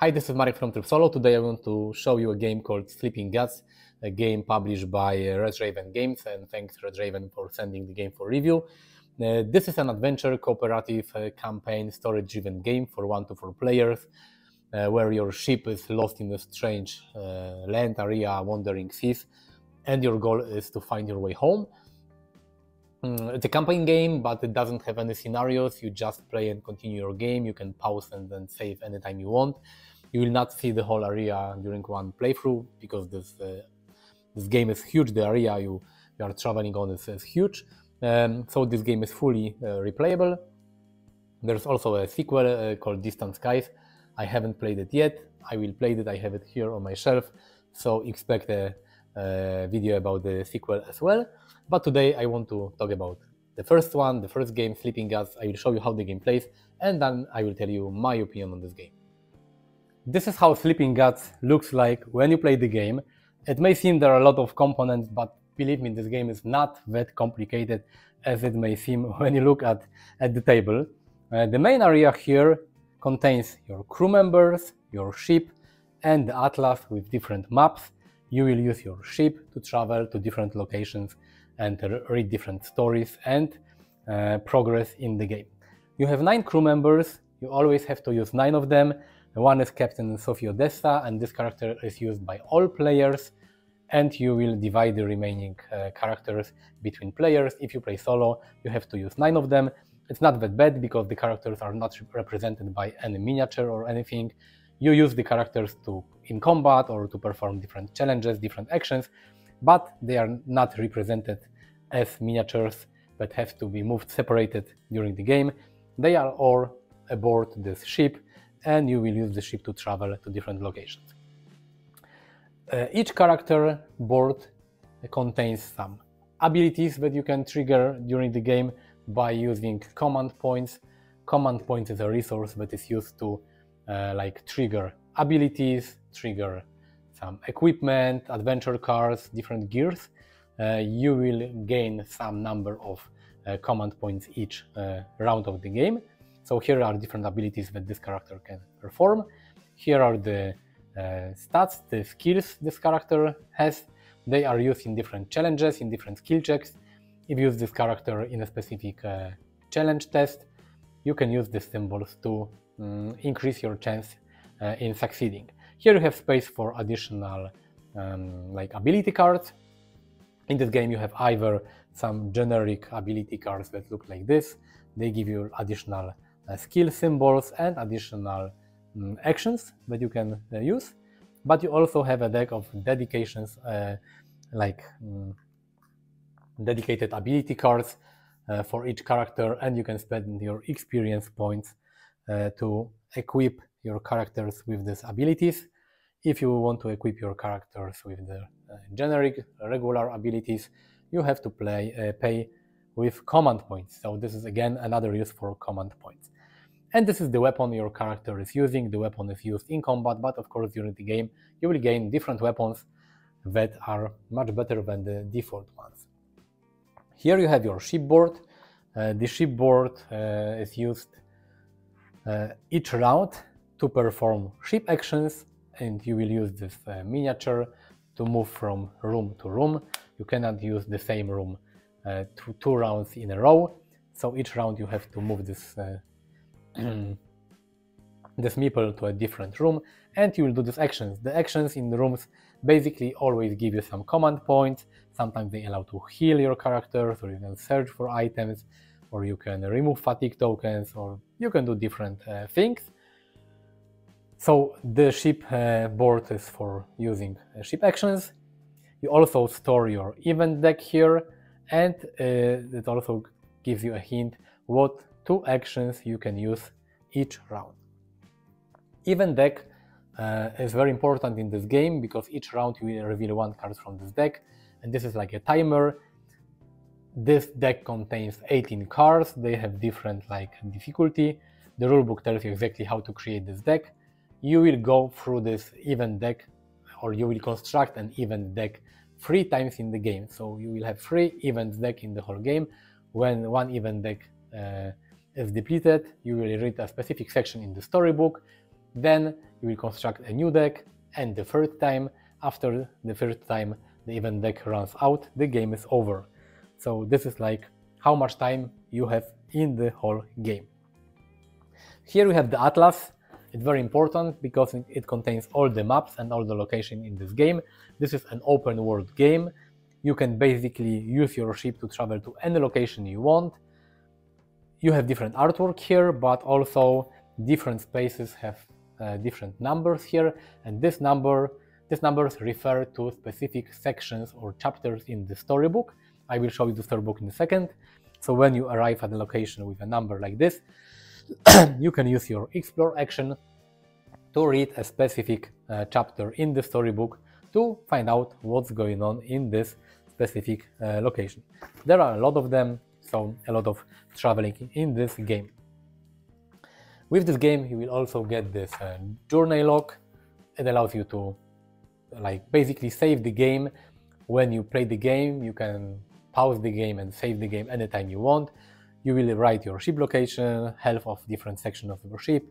Hi, this is Marek from Tryb Solo. Today I want to show you a game called Sleeping Gods, a game published by Red Raven Games, and thanks Red Raven for sending the game for review. This is an adventure, cooperative, campaign, story-driven game for 1 to 4 players, where your ship is lost in a strange land area, wandering seas, and your goal is to find your way home. It's a campaign game, but it doesn't have any scenarios. You just play and continue your game. You can pause and then save anytime you want. You will not see the whole area during one playthrough because this game is huge. The area you are traveling on is huge. So this game is fully replayable. There's also a sequel called Distant Skies. I haven't played it yet. I will play it. I have it here on my shelf. So expect a video about the sequel as well. But today I want to talk about the first one, the first game, Sleeping Gods. I will show you how the game plays, and then I will tell you my opinion on this game. This is how Sleeping Gods looks like when you play the game. It may seem there are a lot of components, but believe me, this game is not that complicated as it may seem when you look at the table. The main area here contains your crew members, your ship, and the atlas with different maps. You will use your ship to travel to different locations and read different stories and progress in the game. You have 9 crew members. You always have to use 9 of them. One is Captain Sofi Odessa, and this character is used by all players, and you will divide the remaining characters between players. If you play solo, you have to use 9 of them. It's not that bad because the characters are not represented by any miniature or anything. You use the characters in combat or to perform different challenges, different actions, but they are not represented as miniatures that have to be moved separated during the game. They are all aboard this ship, and you will use the ship to travel to different locations. Each character board contains some abilities that you can trigger during the game by using command points. Command points is a resource that is used to trigger abilities, trigger some equipment, adventure cards, different gears. You will gain some number of command points each round of the game. So here are different abilities that this character can perform. Here are the stats, the skills this character has. They are used in different challenges, in different skill checks. If you use this character in a specific challenge test, you can use these symbols to increase your chance in succeeding. Here you have space for additional ability cards. In this game you have either some generic ability cards that look like this. They give you additional skill symbols and additional actions that you can use. But you also have a deck of dedications, dedicated ability cards for each character, and you can spend your experience points to equip your characters with these abilities. If you want to equip your characters with the generic, regular abilities, you have to pay with command points. So this is again another use for command points. And this is the weapon your character is using. The weapon is used in combat, but of course during the game you will gain different weapons that are much better than the default ones. Here you have your shipboard. The shipboard is used each round to perform ship actions, and you will use this miniature to move from room to room. You cannot use the same room two rounds in a row, so each round you have to move this this meeple to a different room, and you will do these actions. The actions in the rooms basically always give you some command points. Sometimes they allow to heal your characters, or you can search for items, or you can remove fatigue tokens, or you can do different things. So the ship board is for using ship actions. You also store your event deck here, and it also gives you a hint what 2 actions you can use each round. Event deck is very important in this game because each round you will reveal 1 card from this deck, and this is like a timer. This deck contains 18 cards. They have different difficulty. The rulebook tells you exactly how to create this deck. You will go through this event deck, or you will construct an event deck 3 times in the game. So you will have 3 event decks in the whole game. When 1 event deck is depleted, you will read a specific section in the storybook Then you will construct a new deck, and the third time, after the third time the event deck runs out, the game is over. So this is like how much time you have in the whole game. Here we have the atlas. It's very important because it contains all the maps and all the locations in this game. This is an open world game. You can basically use your ship to travel to any location you want. You have different artwork here, but also different spaces have different numbers here, and these numbers refer to specific sections or chapters in the storybook. I will show you the storybook in a second. So when you arrive at a location with a number like this, you can use your explore action to read a specific chapter in the storybook to find out what's going on in this specific location. There are a lot of them, so a lot of traveling in this game. With this game you will also get this journey log. It allows you to basically save the game. When you play the game, you can pause the game and save the game anytime you want. You will write your ship location, health of different sections of your ship,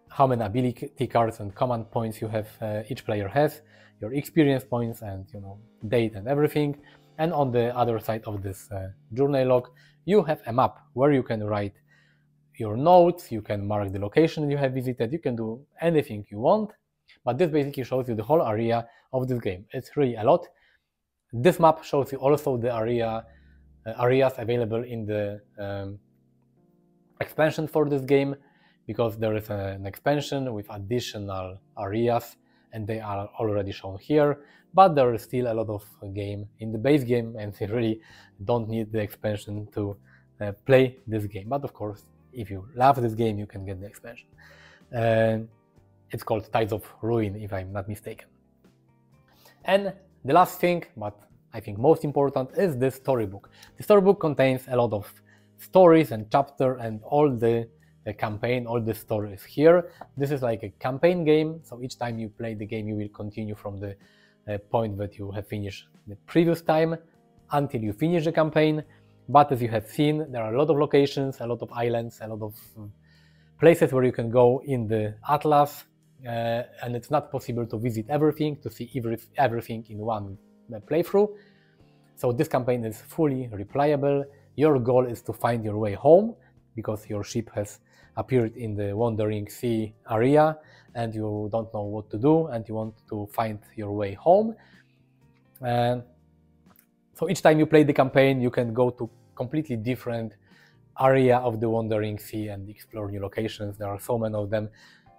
how many ability cards and command points you have, each player has, your experience points and date and everything. And on the other side of this journey log, you have a map where you can write your notes, you can mark the location you have visited, you can do anything you want. But this basically shows you the whole area of this game. It's really a lot. This map shows you also the areas available in the expansion for this game, because there is an expansion with additional areas and they are already shown here, but there is still a lot of game in the base game and you really don't need the expansion to play this game. But of course, if you love this game, you can get the expansion. It's called Tides of Ruin, if I'm not mistaken. And the last thing, but I think most important, is the storybook. The storybook contains a lot of stories and chapters and all the campaign, all the stories here. This is like a campaign game, so each time you play the game you will continue from the point that you have finished the previous time until you finish the campaign. But as you have seen, there are a lot of locations, a lot of islands, a lot of places where you can go in the atlas, and it's not possible to visit everything, to see everything in one playthrough. So this campaign is fully replayable. Your goal is to find your way home, because your ship has appeared in the Wandering Sea area and you don't know what to do and you want to find your way home. So each time you play the campaign, you can go to completely different area of the Wandering Sea and explore new locations. There are so many of them,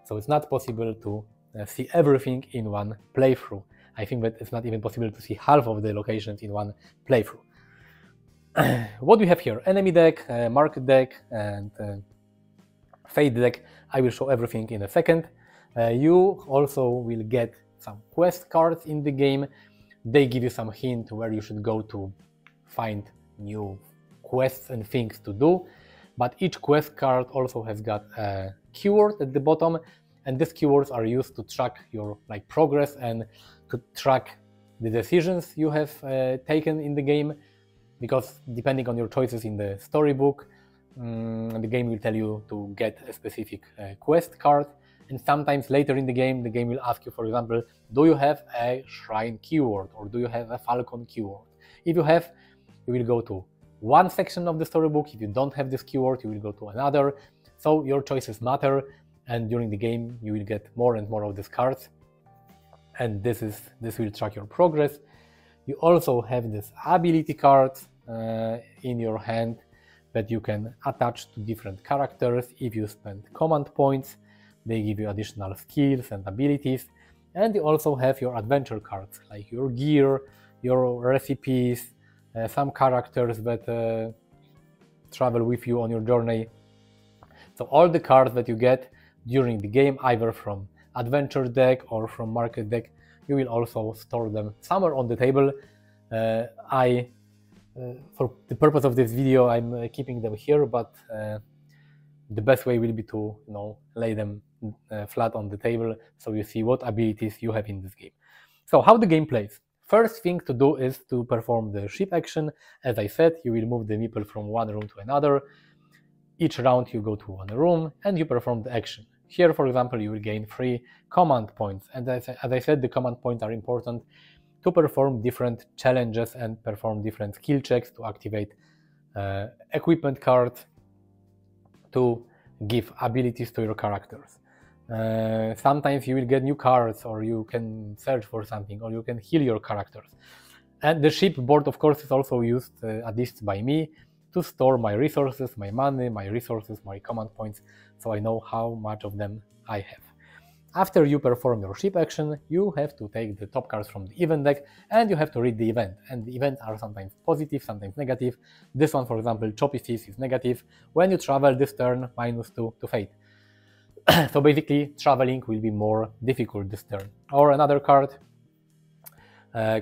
so it's not possible to see everything in one playthrough. I think that it's not even possible to see half of the locations in one playthrough. What we have here: enemy deck, market deck, and fate deck. I will show everything in a second. You also will get some quest cards in the game. They give you some hint where you should go to find new quests and things to do. But each quest card also has got a keyword at the bottom, and these keywords are used to track your progress and to track the decisions you have taken in the game. Because depending on your choices in the storybook, the game will tell you to get a specific quest card, and sometimes later in the game will ask you, for example, do you have a shrine keyword or do you have a falcon keyword? If you have, you will go to one section of the storybook. If you don't have this keyword, you will go to another. So your choices matter, and during the game you will get more and more of these cards, and this will track your progress. You also have these ability cards in your hand that you can attach to different characters. If you spend command points, they give you additional skills and abilities. And you also have your adventure cards, like your gear, your recipes, some characters that travel with you on your journey. So all the cards that you get during the game, either from adventure deck or from market deck, you will also store them somewhere on the table. For the purpose of this video, I'm keeping them here, but the best way will be to lay them flat on the table so you see what abilities you have in this game. So how the game plays. First thing to do is to perform the ship action. As I said, you will move the meeple from one room to another. Each round you go to one room and you perform the action. Here, for example, you will gain 3 command points, and as I said, the command points are important to perform different challenges and perform different skill checks, to activate equipment cards, to give abilities to your characters. Sometimes you will get new cards, or you can search for something, or you can heal your characters. And the ship board, of course, is also used, at least by me, to store my resources, my money, my resources, my command points, so I know how much of them I have. After you perform your ship action, you have to take the top cards from the event deck, and you have to read the event. And the events are sometimes positive, sometimes negative. This one, for example, Choppy Seas, is negative. When you travel this turn, -2 to fate. So basically, traveling will be more difficult this turn. Or another card,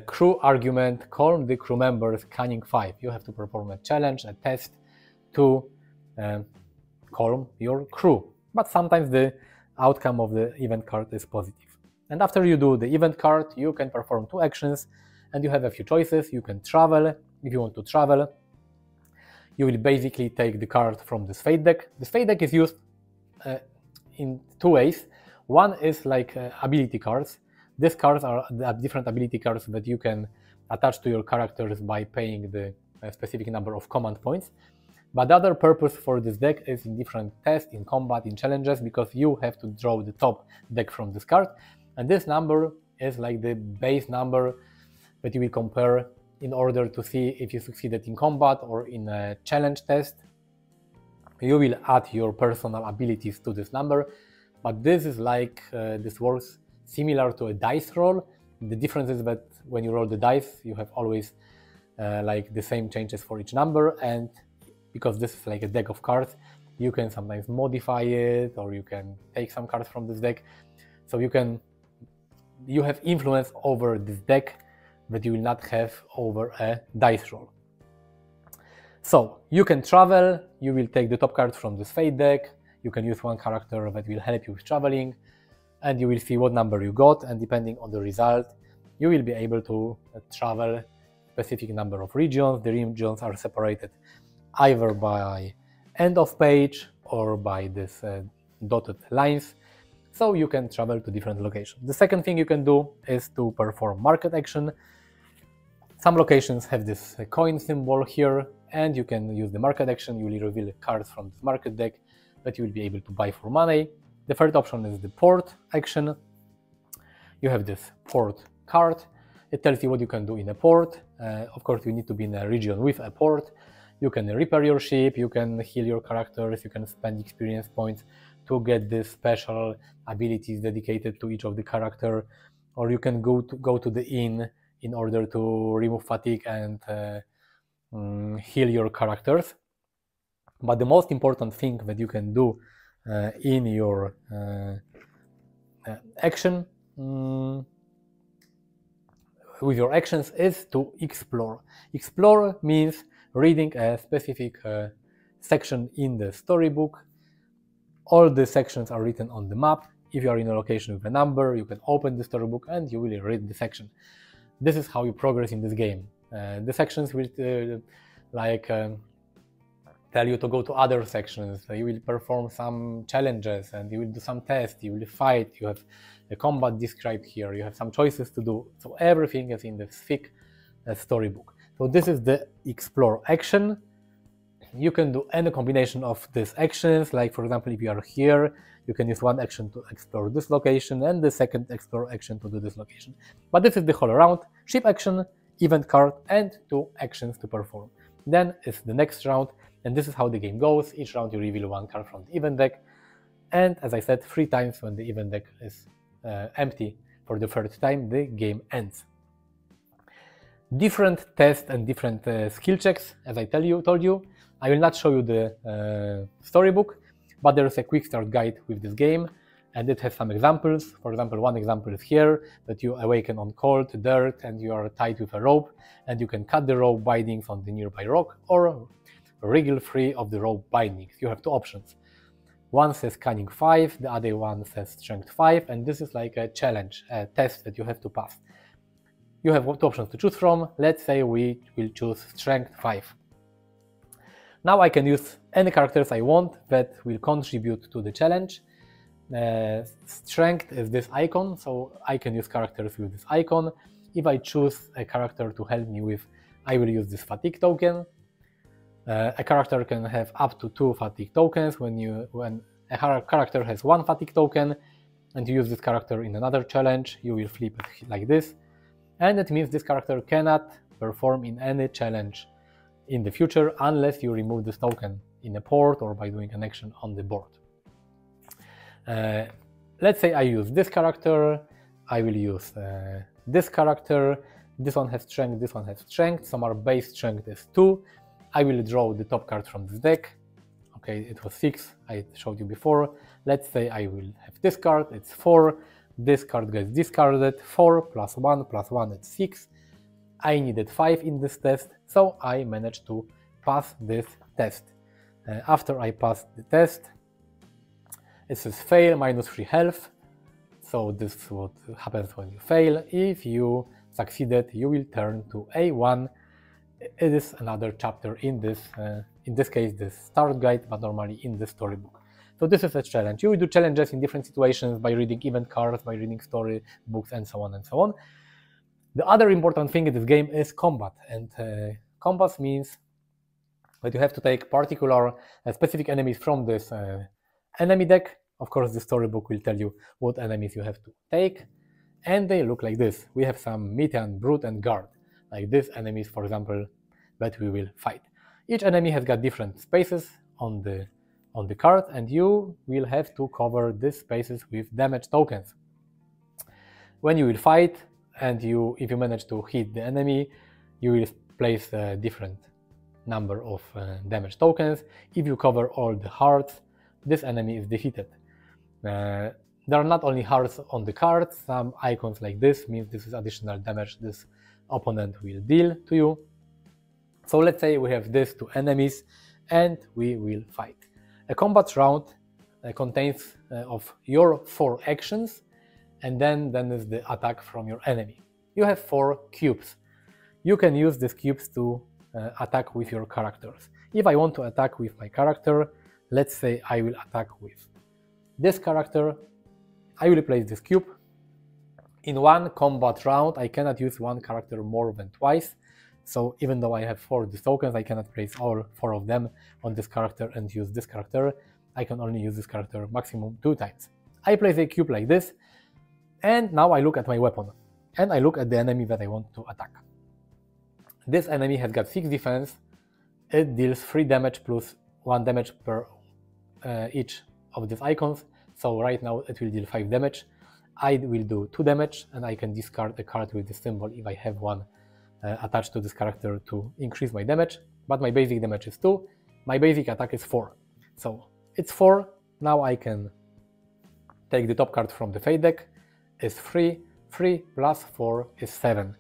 crew argument, calm the crew members, cunning 5. You have to perform a challenge, a test to calm your crew. But sometimes the outcome of the event card is positive. And after you do the event card, you can perform 2 actions, and you have a few choices. You can travel. If you want to travel, you will basically take the card from this fate deck. This fate deck is used in 2 ways. One is like ability cards. These cards are the different ability cards that you can attach to your characters by paying the specific number of command points. But the other purpose for this deck is in different tests, in combat, in challenges, because you have to draw the top deck from this card. And this number is like the base number that you will compare in order to see if you succeeded in combat or in a challenge test. You will add your personal abilities to this number, but this is like, this works similar to a dice roll. The difference is that when you roll the dice, you have always like the same changes for each number, and because this is like a deck of cards, you can sometimes modify it, or you can take some cards from this deck. So you have influence over this deck that you will not have over a dice roll. So you can travel, you will take the top cards from this fate deck, you can use one character that will help you with traveling, and you will see what number you got, and depending on the result, you will be able to travel specific number of regions. The regions are separated either by end of page or by this dotted lines, so you can travel to different locations. The second thing you can do is to perform market action. Some locations have this coin symbol here, and you can use the market action. You will reveal cards from this market deck that you will be able to buy for money. The third option is the port action. You have this port card. It tells you what you can do in a port. Of course, you need to be in a region with a port. You can repair your ship, you can heal your characters, you can spend experience points to get these special abilities dedicated to each of the character, or you can go to the inn in order to remove fatigue and heal your characters. But the most important thing that you can do in your action, with your actions, is to explore. Explore means reading a specific section in the storybook. All the sections are written on the map. If you are in a location with a number, you can open the storybook and you will read the section. This is how you progress in this game. The sections will tell you to go to other sections. You will perform some challenges and you will do some tests, you will fight, you have the combat described here, you have some choices to do. So everything is in the thick storybook. So this is the explore action. You can do any combination of these actions, like for example, if you are here, you can use one action to explore this location and the second explore action to do this location. But this is the whole round: ship action, event card, and 2 actions to perform. Then it's the next round, and this is how the game goes. Each round you reveal 1 card from the event deck, and as I said, 3 times when the event deck is empty for the 3rd time, the game ends. Different tests and different skill checks, as I told you. I will not show you the storybook, but there is a quick start guide with this game, and it has some examples. For example, one example is here, that you awaken on cold dirt and you are tied with a rope, and you can cut the rope bindings on the nearby rock or wriggle free of the rope bindings. You have 2 options. One says cunning 5, the other one says strength 5, and this is like a challenge, a test that you have to pass. You have 2 options to choose from. Let's say we will choose strength 5. Now I can use any characters I want that will contribute to the challenge, Strength is this icon, so I can use characters with this icon. If I choose a character to help me with, I will use this fatigue token. A character can have up to 2 fatigue tokens. When a character has 1 fatigue token and you use this character in another challenge, you will flip it like this, and it means this character cannot perform in any challenge in the future unless you remove this token in a port or by doing an action on the board. Let's say I use this character, I will use this character, this one has strength, this one has strength, so our base strength is 2. I will draw the top card from this deck. Okay, it was 6, I showed you before. Let's say I will have this card, it's 4, this card gets discarded, 4 plus 1 plus 1 is 6. I needed 5 in this test, so I managed to pass this test. After I passed the test, it says fail, -3 health. So this is what happens when you fail. If you succeeded, you will turn to A1. It is another chapter in this case, this start guide, but normally in the storybook. So this is a challenge. You will do challenges in different situations by reading event cards, by reading story books, and so on and so on. The other important thing in this game is combat, and combat means that you have to take particular specific enemies from this enemy deck. Of course, the storybook will tell you what enemies you have to take, and they look like this. We have some Mythian, Brute, and Guard, like these enemies, for example, that we will fight. Each enemy has got different spaces on the card, and you will have to cover these spaces with damage tokens. When you will fight, and if you manage to hit the enemy, you will place a different number of damage tokens. If you cover all the hearts, this enemy is defeated. There are not only hearts on the card, some icons like this means this is additional damage this opponent will deal to you. So let's say we have these 2 enemies and we will fight. A combat round contains of your 4 actions, and then is the attack from your enemy. You have 4 cubes. You can use these cubes to attack with your characters. If I want to attack with my character, let's say I will attack with this character, I will place this cube. In one combat round, I cannot use one character more than twice. So even though I have 4 these tokens, I cannot place all 4 of them on this character and use this character. I can only use this character maximum 2 times. I place a cube like this, and now I look at my weapon, and I look at the enemy that I want to attack. This enemy has got 6 defense. It deals 3 damage plus 1 damage per each of these icons. So right now it will deal 5 damage. I will do 2 damage, and I can discard a card with this symbol if I have one attached to this character to increase my damage. But my basic damage is 2. My basic attack is 4. So it's 4. Now I can take the top card from the fate deck. Is 3. 3 plus 4 is 7.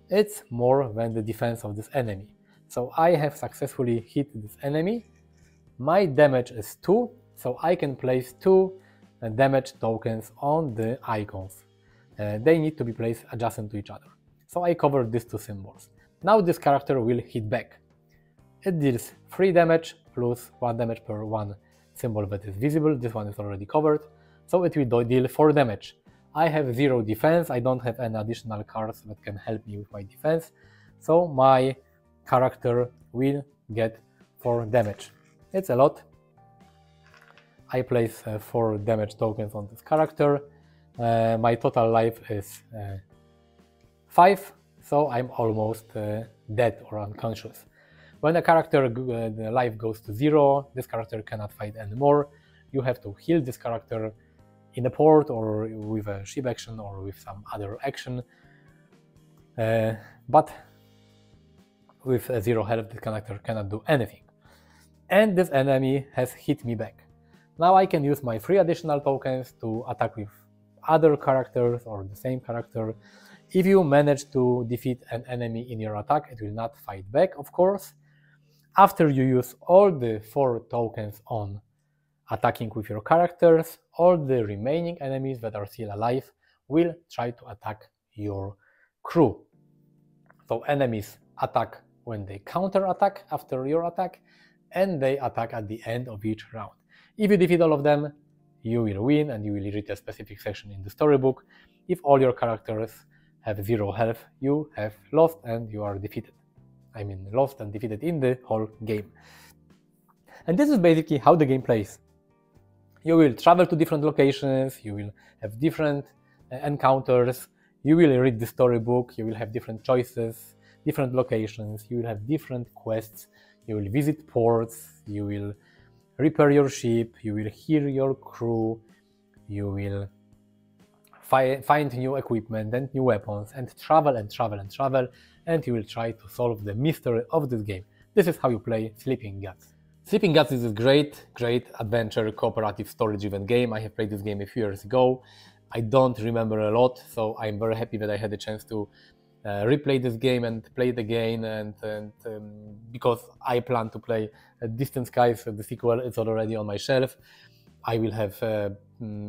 It's more than the defense of this enemy. So I have successfully hit this enemy. My damage is 2, so I can place 2 damage tokens on the icons. They need to be placed adjacent to each other. So I covered these 2 symbols. Now this character will hit back. It deals 3 damage plus 1 damage per 1 symbol that is visible. This one is already covered. So it will deal 4 damage. I have 0 defense. I don't have any additional cards that can help me with my defense. So my character will get 4 damage. It's a lot. I place 4 damage tokens on this character. My total life is 5, so I'm almost dead or unconscious. When a character the life goes to 0, this character cannot fight anymore. You have to heal this character in a port or with a ship action or with some other action. But with 0 health, this character cannot do anything. And this enemy has hit me back. Now I can use my 3 additional tokens to attack with other characters or the same character. If you manage to defeat an enemy in your attack, it will not fight back, of course. After you use all the 4 tokens on attacking with your characters, all the remaining enemies that are still alive will try to attack your crew. So enemies attack when they counter-attack after your attack, and they attack at the end of each round. If you defeat all of them, you will win and you will read a specific section in the storybook. If all your characters have 0 health, you have lost and you are defeated. I mean, lost and defeated in the whole game. And this is basically how the game plays. You will travel to different locations, you will have different encounters, you will read the storybook, you will have different choices, different locations, you will have different quests, you will visit ports, you will repair your ship, you will heal your crew, you will find new equipment and new weapons, and travel and travel and travel, and you will try to solve the mystery of this game. This is how you play Sleeping Gods. Sleeping Gods is a great adventure, cooperative, story-driven game. I have played this game a few years ago. I don't remember a lot, so I'm very happy that I had the chance to replay this game and play it again, and because I plan to play Distant Skies, the sequel is already on my shelf. I will have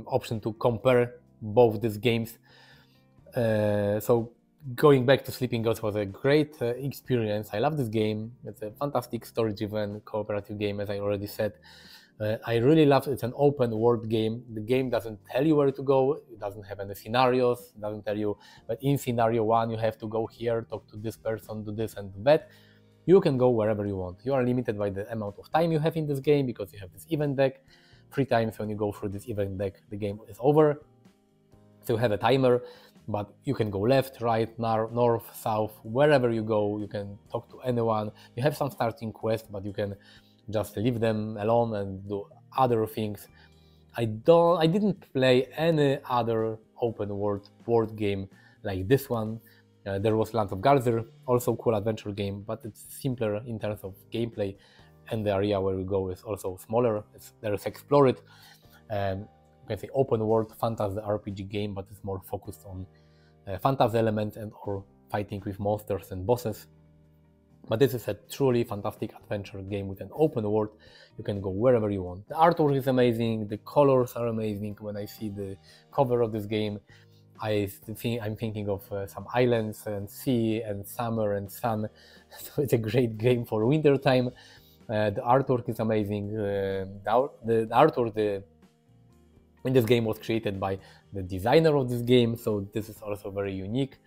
option to compare both these games. So going back to Sleeping Gods was a great experience. I love this game. It's a fantastic story-driven cooperative game, as I already said. I really love it. It's an open world game. The game doesn't tell you where to go. It doesn't have any scenarios. It doesn't tell you that in scenario 1 you have to go here, talk to this person, do this and do that. You can go wherever you want. You are limited by the amount of time you have in this game because you have this event deck. 3 times when you go through this event deck, the game is over. So you have a timer, but you can go left, right, north, south, wherever you go. You can talk to anyone. You have some starting quests, but you can just leave them alone and do other things. I didn't play any other open world board game like this one. There was Lands of Garzer, also cool adventure game, but it's simpler in terms of gameplay, and the area where you go is also smaller. There's Explore It. You can say open world fantasy RPG game, but it's more focused on fantasy elements and or fighting with monsters and bosses. But this is a truly fantastic adventure game with an open world. You can go wherever you want. The artwork is amazing, the colors are amazing. When I see the cover of this game, I'm thinking of some islands and sea and summer and sun. So it's a great game for winter time. The artwork is amazing. The artwork in this game was created by the designer of this game, so this is also very unique.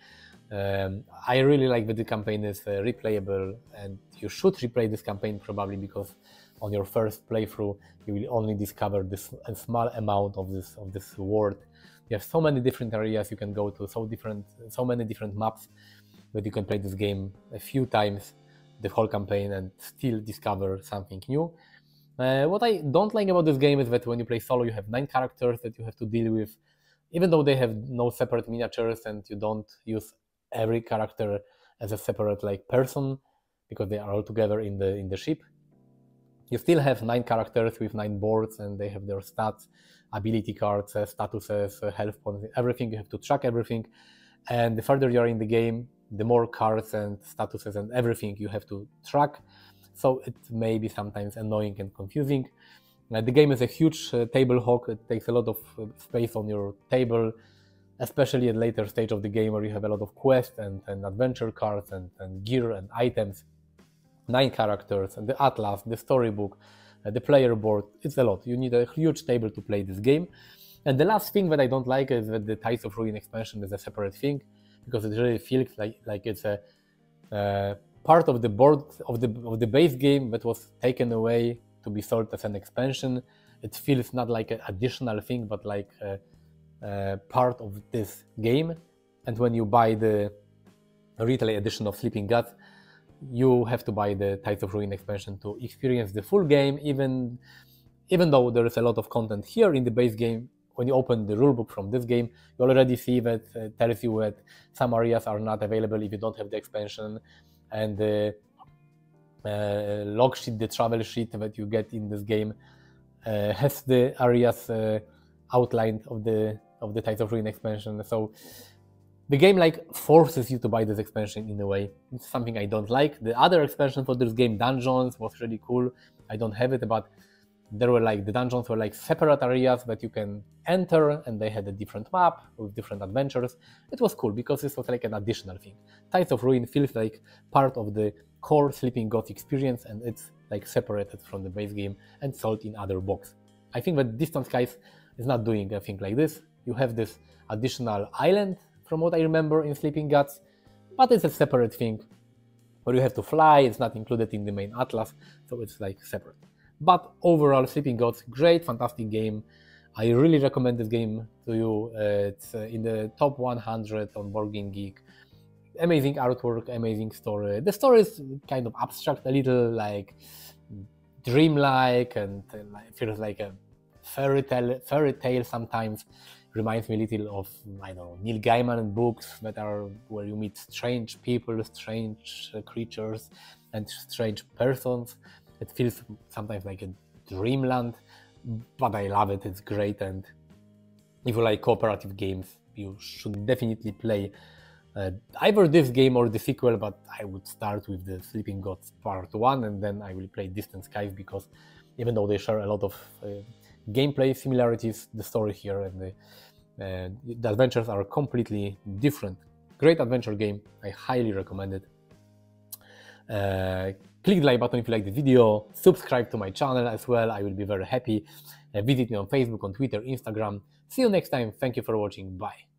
I really like that the campaign is replayable, and you should replay this campaign probably because on your first playthrough you will only discover a small amount of this world. You have so many different areas you can go to, so many different maps that you can play this game a few times, the whole campaign, and still discover something new. What I don't like about this game is that when you play solo you have 9 characters that you have to deal with, even though they have no separate miniatures and you don't use every character as a separate person because they are all together in the ship. You still have 9 characters with 9 boards, and they have their stats, ability cards, statuses, health points, everything. You have to track everything, and the further you are in the game, the more cards and statuses and everything you have to track. So it may be sometimes annoying and confusing. The game is a huge table hog. It takes a lot of space on your table, especially at later stage of the game where you have a lot of quests and adventure cards and gear and items. 9 characters, and the atlas, the storybook, the player board. It's a lot. You need a huge table to play this game. And the last thing that I don't like is that the Tides of Ruin expansion is a separate thing, because it really feels like it's a part of the board of the base game that was taken away to be sold as an expansion. It feels not like an additional thing, but like a part of this game. And when you buy the retail edition of Sleeping Gods, you have to buy the Tides of Ruin expansion to experience the full game, even though there is a lot of content here in the base game. When you open the rulebook from this game, you already see that tells you that some areas are not available if you don't have the expansion, and the log sheet, the travel sheet that you get in this game, has the areas outlined of the Tides of Ruin expansion. So the game forces you to buy this expansion in a way. It's something I don't like. The other expansion for this game, Dungeons, was really cool. I don't have it, but there were the dungeons were separate areas that you can enter, and they had a different map with different adventures. It was cool because this was an additional thing. Tides of Ruin feels like part of the core Sleeping Gods experience, and it's separated from the base game and sold in other box. I think that Distant Skies is not doing a thing like this. You have this additional island, from what I remember, in Sleeping Gods, but it's a separate thing where you have to fly. It's not included in the main atlas, so it's like separate. But overall, Sleeping Gods, great, fantastic game. I really recommend this game to you. It's in the top 100 on Board Game Geek. Amazing artwork, amazing story. The story is kind of abstract, a little like dreamlike, and feels like a fairy tale sometimes. Reminds me a little of, I don't know, Neil Gaiman books that are where you meet strange people, strange creatures, and strange persons. It feels sometimes like a dreamland, but I love it. It's great, and if you like cooperative games, you should definitely play either this game or the sequel, but I would start with the Sleeping Gods Part 1, and then I will play Distant Skies, because even though they share a lot of gameplay similarities, the story here and the adventures are completely different. Great adventure game, I highly recommend it. Click the like button if you like the video, subscribe to my channel as well, I will be very happy. Visit me on Facebook, on Twitter, Instagram. See you next time, thank you for watching, bye.